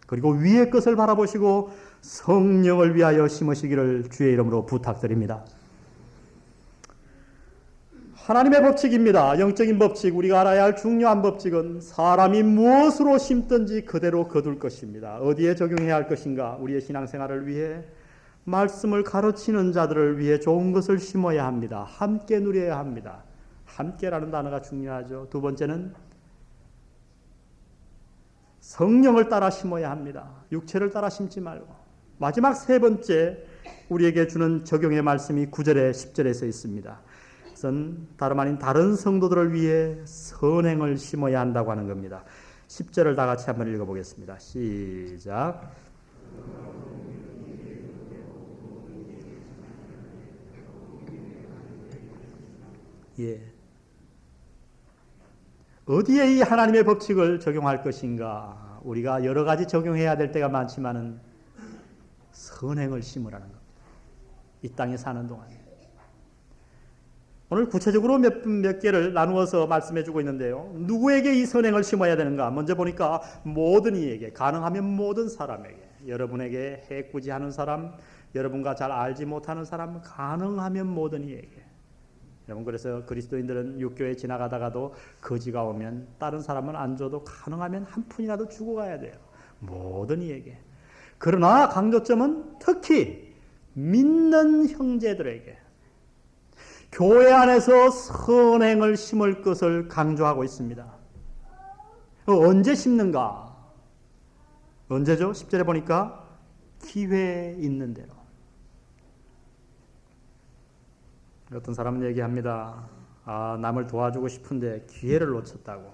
Speaker 1: 그리고 위의 것을 바라보시고 성령을 위하여 심으시기를 주의 이름으로 부탁드립니다. 하나님의 법칙입니다. 영적인 법칙, 우리가 알아야 할 중요한 법칙은 사람이 무엇으로 심든지 그대로 거둘 것입니다. 어디에 적용해야 할 것인가? 우리의 신앙생활을 위해, 말씀을 가르치는 자들을 위해 좋은 것을 심어야 합니다. 함께 누려야 합니다. 함께라는 단어가 중요하죠. 두 번째는 성령을 따라 심어야 합니다. 육체를 따라 심지 말고. 마지막 세 번째 우리에게 주는 적용의 말씀이 9절에 10절에 써 있습니다. 그것은 다름 아닌 다른 성도들을 위해 선행을 심어야 한다고 하는 겁니다. 10절을 다 같이 한번 읽어보겠습니다. 시작. 예. 어디에 이 하나님의 법칙을 적용할 것인가? 우리가 여러 가지 적용해야 될 때가 많지만은 선행을 심으라는 겁니다. 이 땅에 사는 동안. 오늘 구체적으로 몇 개를 나누어서 말씀해 주고 있는데요. 누구에게 이 선행을 심어야 되는가? 먼저 보니까 모든 이에게, 가능하면 모든 사람에게, 여러분에게 해꾸지하는 사람, 여러분과 잘 알지 못하는 사람, 가능하면 모든 이에게. 여러분, 그래서 그리스도인들은 육교에 지나가다가도 거지가 오면 다른 사람은 안 줘도 가능하면 한 푼이라도 주고 가야 돼요. 모든 이에게. 그러나 강조점은 특히 믿는 형제들에게, 교회 안에서 선행을 심을 것을 강조하고 있습니다. 언제 심는가? 언제죠? 10절에 보니까 기회 있는 대로. 어떤 사람은 얘기합니다. 남을 도와주고 싶은데 기회를 놓쳤다고.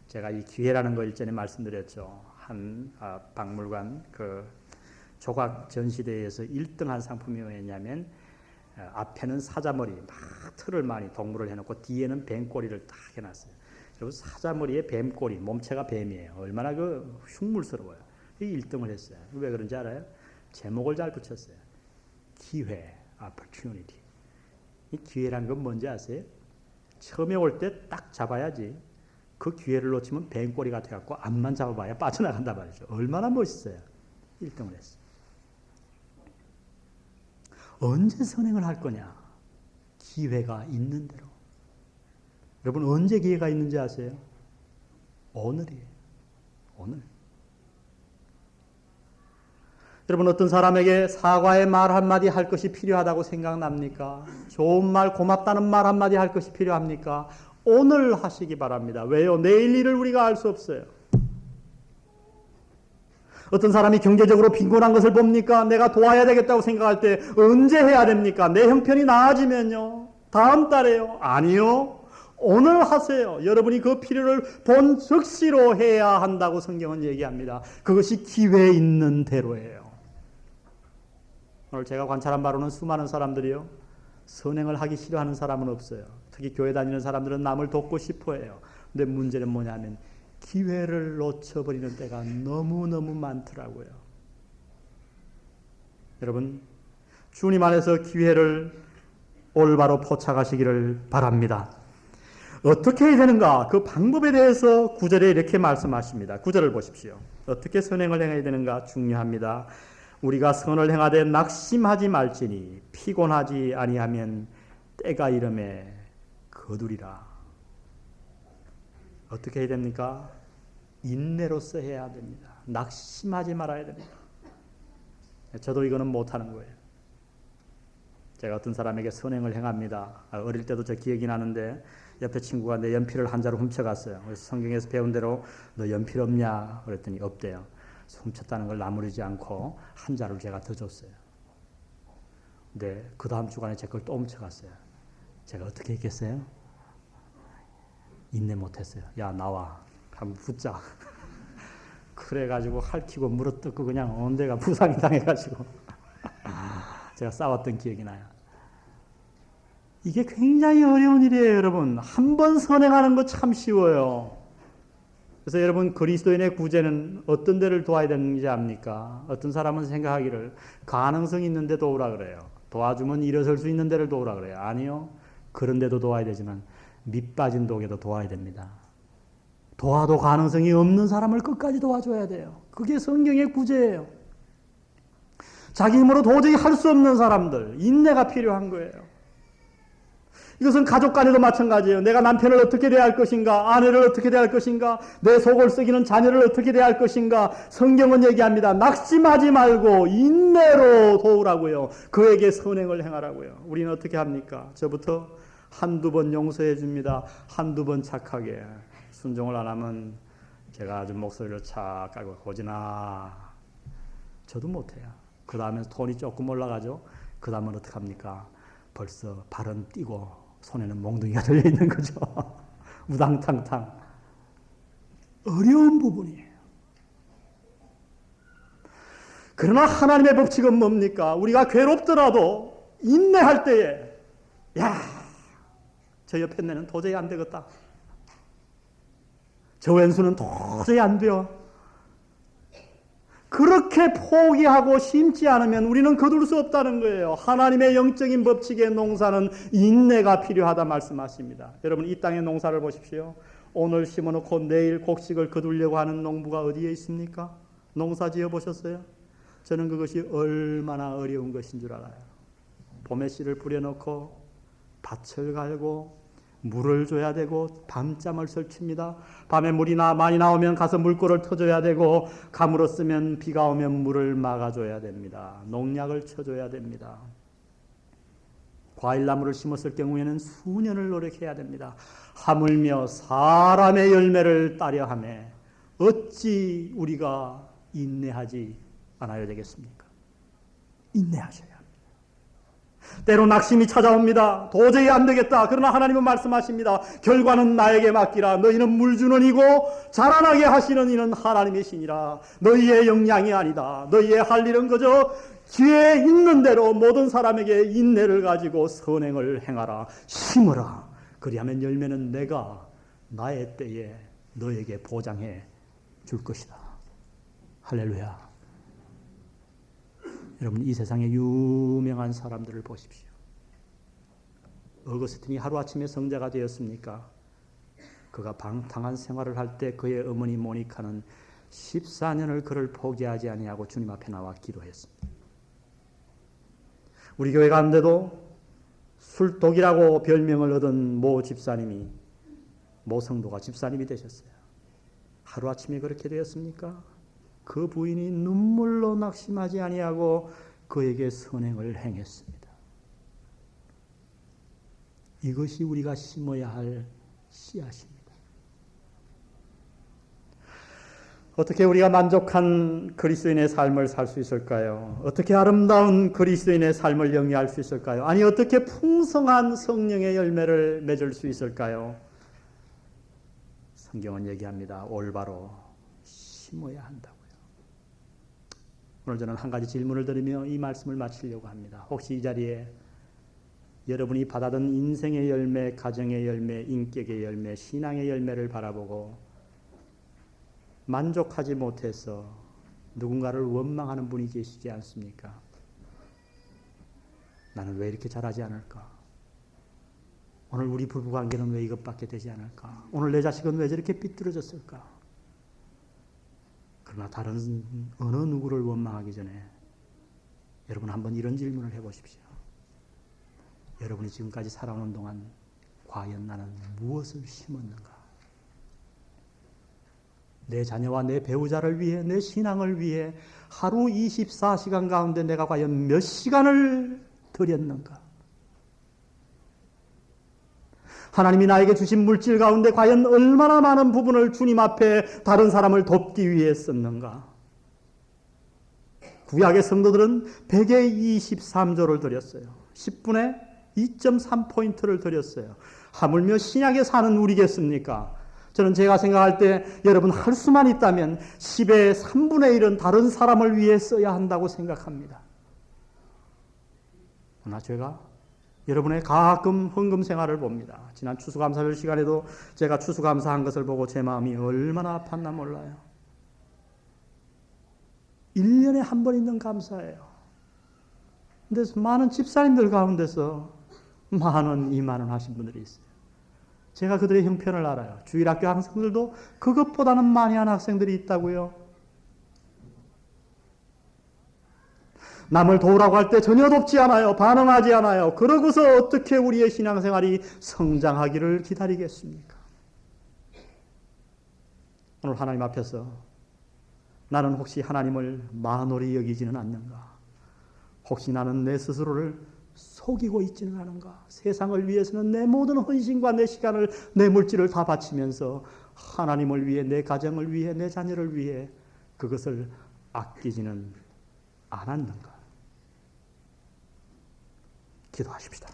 Speaker 1: 제가 이 기회라는 거 일전에 말씀드렸죠. 한 박물관 그 조각 전시대회에서 1등한 상품이 뭐였냐면 앞에는 사자머리 막 틀을 많이 동물을 해놓고 뒤에는 뱀꼬리를 딱 해놨어요. 그리고 사자머리에 뱀꼬리, 몸체가 뱀이에요. 얼마나 그 흉물스러워요. 이 1등을 했어요. 왜 그런지 알아요? 제목을 잘 붙였어요. 기회, opportunity. 이 기회란 건 뭔지 아세요? 처음에 올 때 딱 잡아야지. 그 기회를 놓치면 뱀꼬리가 돼갖고 앞만 잡아봐야 빠져나간단 말이죠. 얼마나 멋있어요. 1등을 했어요. 언제 선행을 할 거냐? 기회가 있는 대로. 여러분 언제 기회가 있는지 아세요? 오늘이에요. 오늘. 여러분 어떤 사람에게 사과의 말 한마디 할 것이 필요하다고 생각납니까? 좋은 말, 고맙다는 말 한마디 할 것이 필요합니까? 오늘 하시기 바랍니다. 왜요? 내일 일을 우리가 알 수 없어요. 어떤 사람이 경제적으로 빈곤한 것을 봅니까? 내가 도와야 되겠다고 생각할 때 언제 해야 됩니까? 내 형편이 나아지면요? 다음 달에요? 아니요. 오늘 하세요. 여러분이 그 필요를 본 즉시로 해야 한다고 성경은 얘기합니다. 그것이 기회 있는 대로예요. 오늘 제가 관찰한 바로는 수많은 사람들이요. 선행을 하기 싫어하는 사람은 없어요. 특히 교회 다니는 사람들은 남을 돕고 싶어 해요. 근데 문제는 뭐냐면 기회를 놓쳐버리는 때가 너무너무 많더라고요. 여러분, 주님 안에서 기회를 올바로 포착하시기를 바랍니다. 어떻게 해야 되는가? 그 방법에 대해서 9절에 이렇게 말씀하십니다. 9절을 보십시오. 어떻게 선행을 행해야 되는가? 중요합니다. 우리가 선을 행하되 낙심하지 말지니 피곤하지 아니하면 때가 이름에 거두리라. 어떻게 해야 됩니까? 인내로서 해야 됩니다. 낙심하지 말아야 됩니다. 저도 이거는 못하는 거예요. 제가 어떤 사람에게 선행을 행합니다. 어릴 때도 저 기억이 나는데 옆에 친구가 내 연필을 한 자루 훔쳐갔어요. 그래서 성경에서 배운 대로 너 연필 없냐? 그랬더니 없대요. 훔쳤다는 걸 나무리지 않고 한 자루를 제가 더 줬어요. 근데 그 다음 주간에 제 걸 또 훔쳐갔어요. 제가 어떻게 했겠어요? 인내 못했어요. 야 나와. 한번 붙자. 그래가지고 핥히고 물어뜯고 그냥 온 데가 부상이 당해가지고 제가 싸웠던 기억이 나요. 이게 굉장히 어려운 일이에요, 여러분. 한 번 선행하는 거 참 쉬워요. 그래서 여러분 그리스도인의 구제는 어떤 데를 도와야 되는지 압니까? 어떤 사람은 생각하기를 가능성이 있는데 도우라 그래요. 도와주면 일어설 수 있는 데를 도우라 그래요. 아니요. 그런 데도 도와야 되지만 밑 빠진 독에도 도와야 됩니다. 도와도 가능성이 없는 사람을 끝까지 도와줘야 돼요. 그게 성경의 구제예요. 자기 힘으로 도저히 할 수 없는 사람들, 인내가 필요한 거예요. 이것은 가족 간에도 마찬가지예요. 내가 남편을 어떻게 대할 것인가, 아내를 어떻게 대할 것인가, 내 속을 썩이는 자녀를 어떻게 대할 것인가. 성경은 얘기합니다. 낙심하지 말고 인내로 도우라고요. 그에게 선행을 행하라고요. 우리는 어떻게 합니까? 저부터 한두 번 용서해 줍니다. 한두 번 착하게. 순종을 안 하면 제가 아주 목소리를 착 깔고 고지나. 저도 못해요. 그 다음에 톤이 조금 올라가죠. 그 다음은 어떻게 합니까? 벌써 발은 띄고 손에는 몽둥이가 들려있는 거죠. 우당탕탕. 어려운 부분이에요. 그러나 하나님의 법칙은 뭡니까? 우리가 괴롭더라도 인내할 때에 야, 저 옆에 내는 도저히 안 되겠다. 저 왼수는 도저히 안 돼요. 그렇게 포기하고 심지 않으면 우리는 거둘 수 없다는 거예요. 하나님의 영적인 법칙의 농사는 인내가 필요하다 말씀하십니다. 여러분 이 땅의 농사를 보십시오. 오늘 심어놓고 내일 곡식을 거두려고 하는 농부가 어디에 있습니까? 농사 지어보셨어요? 저는 그것이 얼마나 어려운 것인 줄 알아요. 봄에 씨를 뿌려놓고 밭을 갈고 물을 줘야 되고 밤잠을 설칩니다. 밤에 물이 많이 나오면 가서 물꼬를 터줘야 되고 가물었으면 비가 오면 물을 막아줘야 됩니다. 농약을 쳐줘야 됩니다. 과일나무를 심었을 경우에는 수년을 노력해야 됩니다. 하물며 사람의 열매를 따려 하매 어찌 우리가 인내하지 않아야 되겠습니까? 인내하셔야 합니다. 때로 낙심이 찾아옵니다. 도저히 안 되겠다. 그러나 하나님은 말씀하십니다. 결과는 나에게 맡기라. 너희는 물 주는 이고 자라나게 하시는 이는 하나님의 신이라. 너희의 역량이 아니다. 너희의 할 일은 그저 기회 있는 대로 모든 사람에게 인내를 가지고 선행을 행하라. 심으라. 그리하면 열매는 내가 나의 때에 너에게 보장해 줄 것이다. 할렐루야. 여러분 이 세상에 유명한 사람들을 보십시오. 어거스틴이 하루아침에 성자가 되었습니까? 그가 방탕한 생활을 할 때 그의 어머니 모니카는 14년을 그를 포기하지 아니하고 주님 앞에 나와 기도했습니다. 우리 교회 가운데도 술독이라고 별명을 얻은 모 집사님이, 모 성도가 집사님이 되셨어요. 하루아침에 그렇게 되었습니까? 그 부인이 눈물로 낙심하지 아니하고 그에게 선행을 행했습니다. 이것이 우리가 심어야 할 씨앗입니다. 어떻게 우리가 만족한 그리스도인의 삶을 살 수 있을까요? 어떻게 아름다운 그리스도인의 삶을 영위할 수 있을까요? 아니, 어떻게 풍성한 성령의 열매를 맺을 수 있을까요? 성경은 얘기합니다. 올바로 심어야 한다고요. 오늘 저는 한 가지 질문을 드리며 이 말씀을 마치려고 합니다. 혹시 이 자리에 여러분이 받아든 인생의 열매, 가정의 열매, 인격의 열매, 신앙의 열매를 바라보고 만족하지 못해서 누군가를 원망하는 분이 계시지 않습니까? 나는 왜 이렇게 잘하지 않을까? 오늘 우리 부부관계는 왜 이것밖에 되지 않을까? 오늘 내 자식은 왜 저렇게 삐뚤어졌을까? 그러나 다른 어느 누구를 원망하기 전에 여러분 한번 이런 질문을 해보십시오. 여러분이 지금까지 살아오는 동안 과연 나는 무엇을 심었는가? 내 자녀와 내 배우자를 위해, 내 신앙을 위해 하루 24시간 가운데 내가 과연 몇 시간을 들였는가? 하나님이 나에게 주신 물질 가운데 과연 얼마나 많은 부분을 주님 앞에 다른 사람을 돕기 위해 썼는가? 구약의 성도들은 100에 23조를 드렸어요. 10분에 2.3포인트를 드렸어요. 하물며 신약에 사는 우리겠습니까? 저는 제가 생각할 때 여러분 할 수만 있다면 10의 3분의 1은 다른 사람을 위해 써야 한다고 생각합니다. 그러나 제가 여러분의 가끔 헌금 생활을 봅니다. 지난 추수감사절 시간에도 제가 추수감사한 것을 보고 제 마음이 얼마나 아팠나 몰라요. 1년에 한 번 있는 감사예요. 근데 많은 집사님들 가운데서 10,000원, 20,000원 하신 분들이 있어요. 제가 그들의 형편을 알아요. 주일학교 학생들도 그것보다는 많이 한 학생들이 있다고요. 남을 도우라고 할 때 전혀 돕지 않아요. 반응하지 않아요. 그러고서 어떻게 우리의 신앙생활이 성장하기를 기다리겠습니까? 오늘 하나님 앞에서 나는 혹시 하나님을 만홀히 여기지는 않는가? 혹시 나는 내 스스로를 속이고 있지는 않은가? 세상을 위해서는 내 모든 헌신과 내 시간을, 내 물질을 다 바치면서 하나님을 위해, 내 가정을 위해, 내 자녀를 위해 그것을 아끼지는 않았는가? 기도하십시다.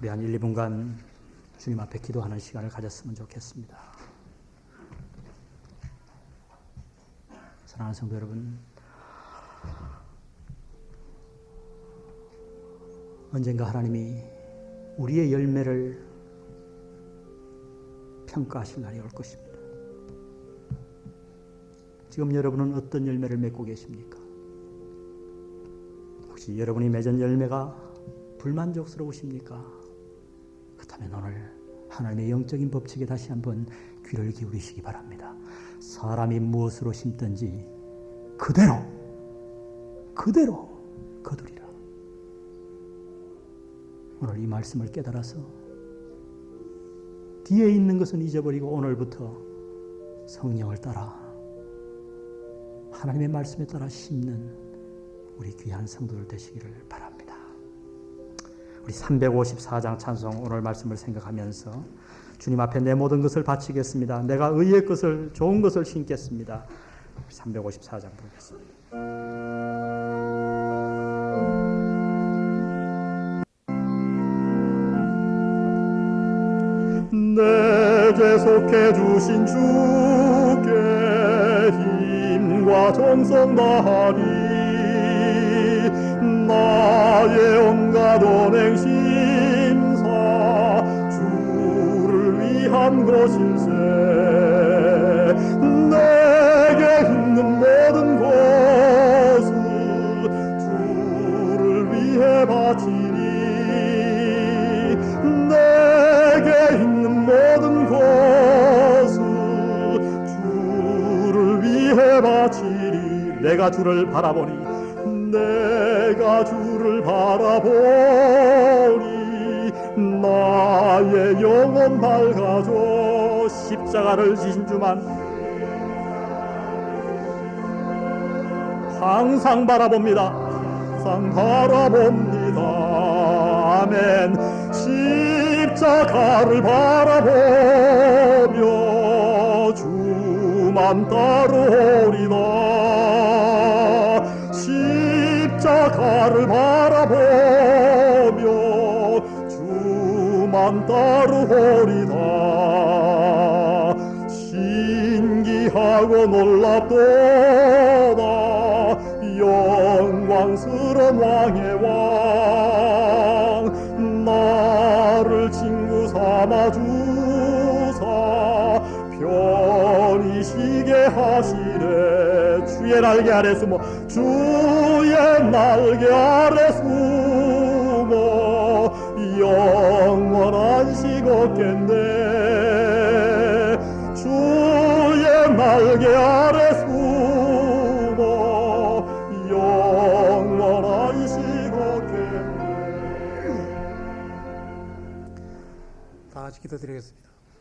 Speaker 1: 우리 한 1, 2분간 주님 앞에 기도하는 시간을 가졌으면 좋겠습니다. 사랑하는 성도 여러분, 언젠가 하나님이 우리의 열매를 평가하실 날이 올 것입니다. 지금 여러분은 어떤 열매를 맺고 계십니까? 혹시 여러분이 맺은 열매가 불만족스러우십니까? 그렇다면 오늘 하나님의 영적인 법칙에 다시 한번 귀를 기울이시기 바랍니다. 사람이 무엇으로 심든지 그대로 거두리라. 오늘 이 말씀을 깨달아서 뒤에 있는 것은 잊어버리고 오늘부터 성령을 따라 하나님의 말씀에 따라 심는 우리 귀한 성도들 되시기를 바랍니다. 우리 354장 찬송 오늘 말씀을 생각하면서 주님 앞에 내 모든 것을 바치겠습니다. 내가 의의 것을, 좋은 것을 심겠습니다. 354장 보겠습니다. 내 죄 속해 주신 주께 힘과 정성 다하리. 나의 온갖 언행 심사 주를 위한 것일세. 내게 있는 모든 것은 주를 내가 주를 바라보니 내가 주를 바라보니 나의 영혼 밝아져. 십자가를 지신 주만 항상 바라봅니다. 항상 바라봅니다. 아멘. 십자가를 바라보며 주만 따르오리다. 십자가를 바라보며 주만 따르오리다. 신기하고 놀랍도다. 영광스러운 왕의 왕 나를 친구 삼아 주사 편히 쉬게 하시네. 주의 날개 아래 숨어 주의 날개 아래 숨어 영원한 식 얻겠네. 주의 날개 아래 숨어 영원한 식 얻겠네.
Speaker 2: 다 같이 기도드리겠습니다.